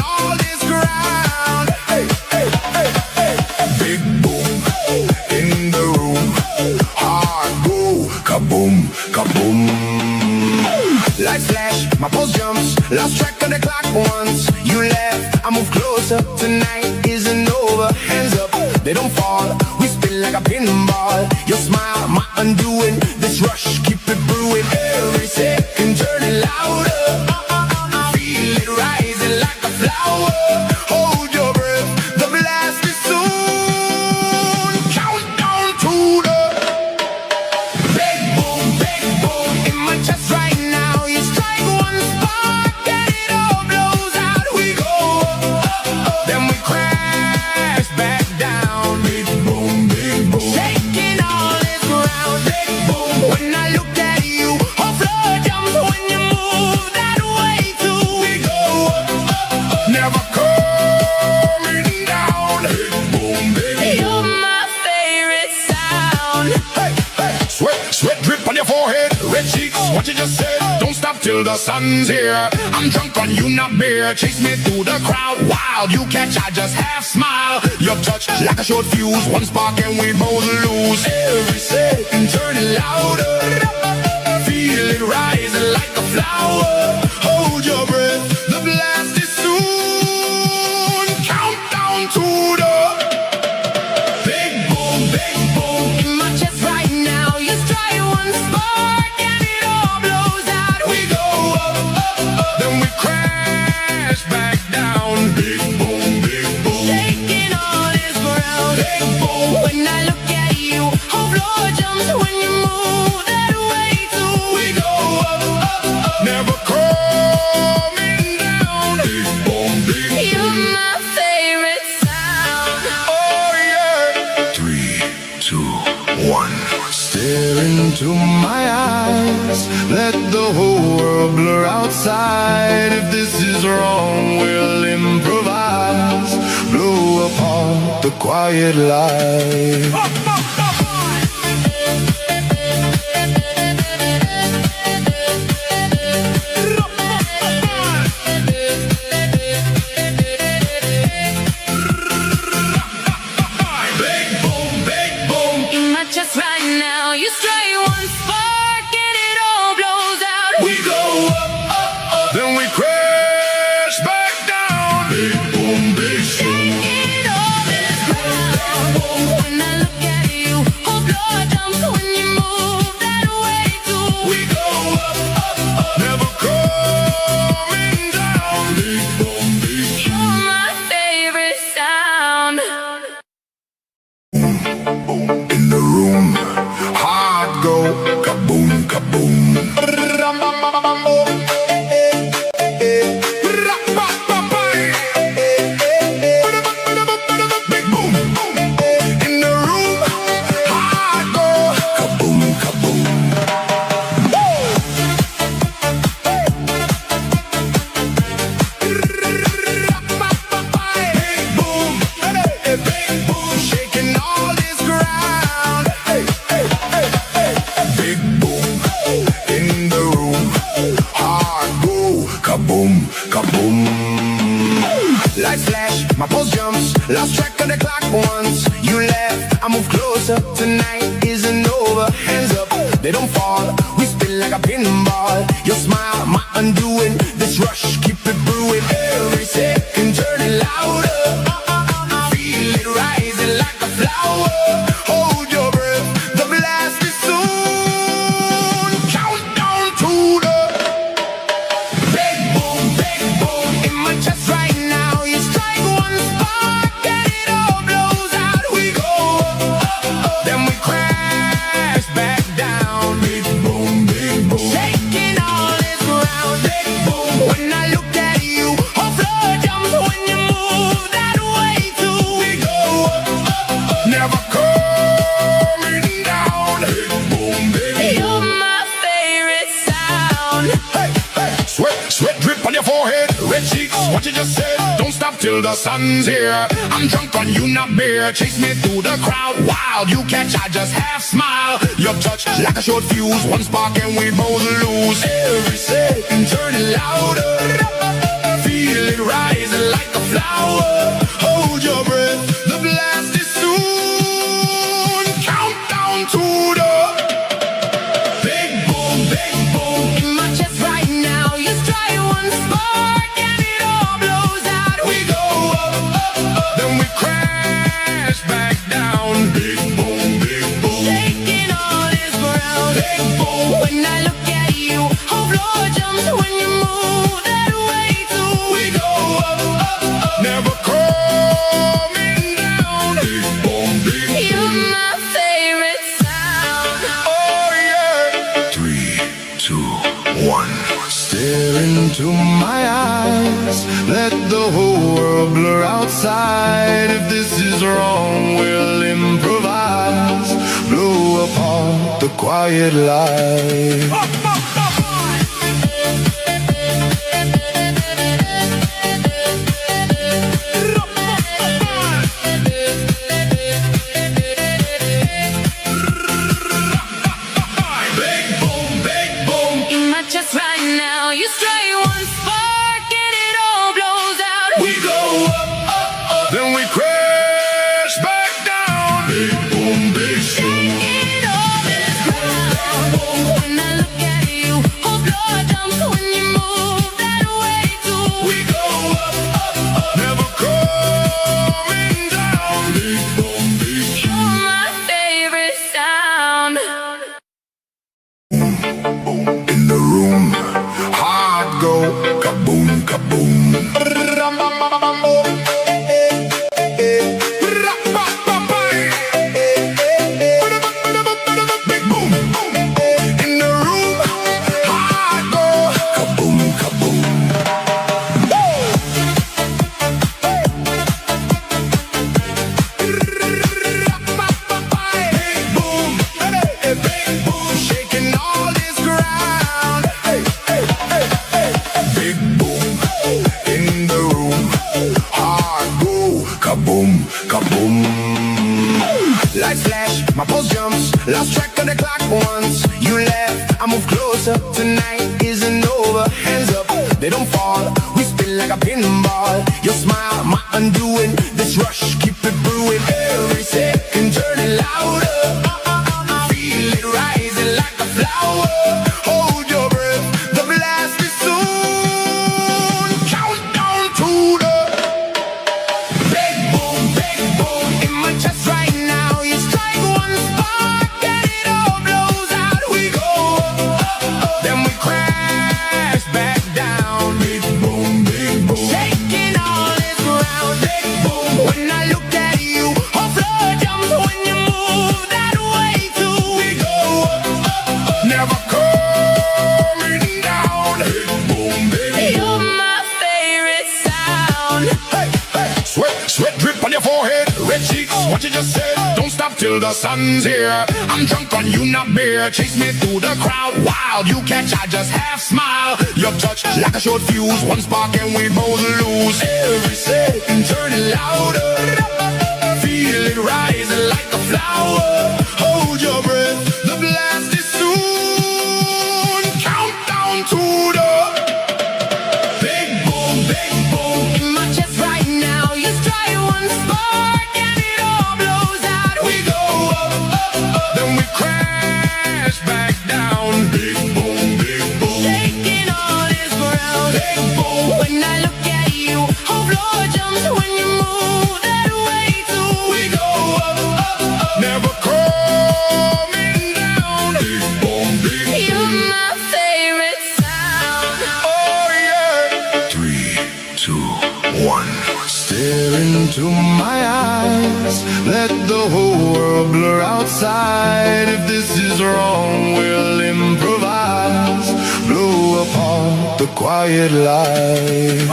all this ground. Hey, hey, hey, hey. Big boom in the room. Hard go, kaboom, kaboom. Lights flash, my pulse jumps. Lost track of the clock once you left. I move closer. Tonight isn't over. Hands up, they don't fall. We spin like a pinball. Your smile, my undoing. This rush, keep it brewing. Every second turning louder. Feel it rising like a flower. Hold your breath, the blast is soon. Countdown to the big boom in my chest right now. You strike one spark and it all blows out. We go up, then we crash back down. Big boom, shaking all this ground. Big boom, when I look at you, whole floor jumps when you move that way too. We go up, never coming down. Big boom, you're my favorite sound. Hey, hey, sweat drip on your forehead, red cheeks, what you just said. Don't stop till the sun's here. I'm drunk on you, not beer. Chase me through the crowd, wild. You catch, I just half smile. Your touch like a short fuse, one spark and we both lose. Every second turning louder. Feel it rising like a flower. Hold your breath, the blast is soon. Countdown to the big boom in my chest right now. You strike one spark and it all blows out. We go up, then we crash back down. Big boom, shaking all this ground. Big boom, when I look at you, whole floor jumps when you move that way too. We go up, never coming down. Big boom, you're my favorite sound. Oh yeah. 3, 2, 1. Stare into my eyes. Let the whole world blur outside. If this is wrong, we'll improvise. Blow apart the quiet light. Big boom in my chest right now. You strike one spark and it all blows out. We go up, then we crash back down. Big boom, shaking all this ground. When I look at you, whole floor jumps when you move that way too. We go up, never coming down. Big boom, you're my favorite sound. In the room, hard go, kaboom, kaboom. Big boom, in the room, hard go, kaboom, kaboom. Big boom, shaking all this ground. Hey, hey, hey, hey. Big boom in the room. Hard go, kaboom, kaboom. Lights flash, my pulse jumps. Lost track of the clock once you left. I move closer. Tonight isn't over. Hands up, they don't fall. We spin like a pinball. Your smile, my undoing. This rush, keep it brewing. Every second turning louder. Feel it rising like a flower. Hold your breath, the blast is soon. Countdown to the big boom in my chest right now. You strike one spark and it all blows out. We go up, then we crash back down. Big boom, shaking all this ground. Big boom, when I look at you, whole floor jumps when you move that way too. We go up, never coming down. Big boom, you're my favorite sound. Hey, hey, sweat drip on your forehead, red cheeks, what you just said. Don't stop till the sun's here. I'm drunk on you, not beer. Chase me through the crowd, wild. You catch, I just half smile. Your touch like a short fuse, one spark and we both lose. Every second turning louder. Feel it rising like flower. Hold your breath, the blast is soon. Countdown to the big boom, big boom. In my chest right now, you strike one spark and it all blows out. We go up, up, up, then we crash back down. Big boom, big boom. Shaking all this ground. Big boom. When I look at you, whole floor jumps when you move that way too. We go up, up, up, never coming down. Big boom, big boom. You're my favorite sound. Oh yeah. 3, 2, 1. Stare into my eyes. Let the whole world blur outside. If this is wrong, we'll improvise. Blow apart the quiet light. In my chest right now, you strike one spark and it all blows out. We go up, up, up, then we crash back down. Big boom, big boom. Shaking all this ground. When I look at you, whole floor jumps when you move that way too. We go up, up, up, never coming down. Big boom, big boom. You're my favorite sound. In the room, heart go kaboom, kaboom. Big boom. In the room, heart go kaboom, kaboom. Big boom, big boom, shaking all this ground. Hey, hey, hey, hey. Big boom in the room, heart go kaboom, kaboom. Lights flash, my pulse jumps, lost track of the clock once. You left, I move closer. Tonight isn't over. Hands up, they don't fall. We spin like a pinball. Your smile, my undoing. This rush, keep it brewing. Every second turning louder. Feel it rising like a flower. Hold your breath, the blast is soon. Countdown to the big boom, big boom. In my chest right now, you strike one spark and it all blows out. We go up, up, up, then we crash back down. Big boom, big boom. Shaking all this ground. Big boom. When I look at you, whole floor jumps when you move that way too. We go up, up, up, never coming down. Big boom, big boom. You're my favorite sound. Hey, hey. Sweat, sweat drip on your forehead. Red cheeks, what you just said. Don't stop till the sun's here. I'm drunk on you, not beer. Chase me through the crowd. Wild, you catch, I just half smile. Your touch like a short fuse. One spark and we both lose. Every second turning louder. Feel it rising like a flower. Hold your breath, the blast is soon. Countdown to the big boom, big boom. In my chest right now, you strike one spark and it all blows out. We go up, up, up, then we crash back down. Big boom, big boom. Shaking all this ground. Big boom. When I look at you, whole floor jumps when you move that way too. We go up, up, up, never coming down. Big boom, big boom. You're my favorite sound. Oh yeah. 3, 2, 1. Stare into my eyes. Let the whole world blur outside. If this is wrong, we'll improvise. Blow apart the quiet light.